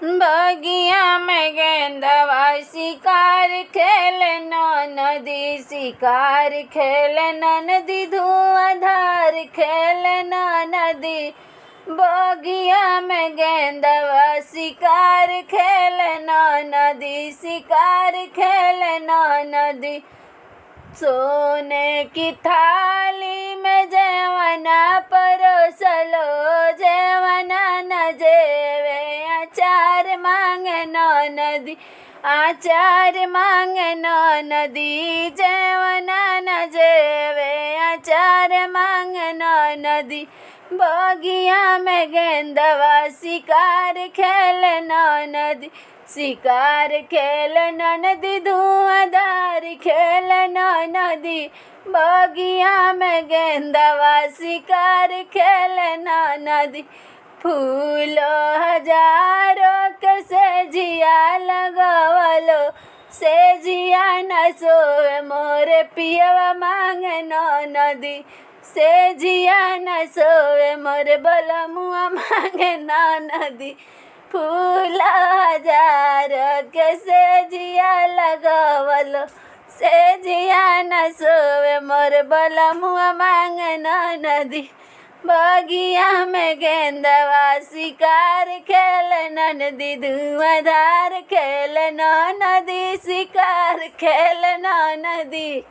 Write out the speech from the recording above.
बगिया में गेंदवा शिकार खेले नदी, शिकार खेले नदी, धुआंधार खेले नदी। बगिया में गेंदवा शिकार खेले नदी, शिकार खेले नदी। सोने की थाली में जेवना परोसलो, जेवना न जेवे आचार मांगे नदी, आचार मांगे नदी। जेवना न जेवे आचार मांगे नदी। बगिया में गेंदवा शिकार खेले नदी, शिकार खेले नदी, धुआंधार खेले नदी। बगिया में गेंदवा शिकार खेले नदी। फूलो हजारों के सेजिया लगवलो, सेजिया न सोए मोरे पियवा मांगे नदी, सेजिया न सोए मोरे बलमुआ मांगे नदी। फूल हजार के सेजिया लगवलो, सेजिया न सोवे मोर बलमुआ मांगे नदी। बगिया में गेंदवा शिकार खेले नदी, धुआंधार खेले नदी, शिकार खेले नदी।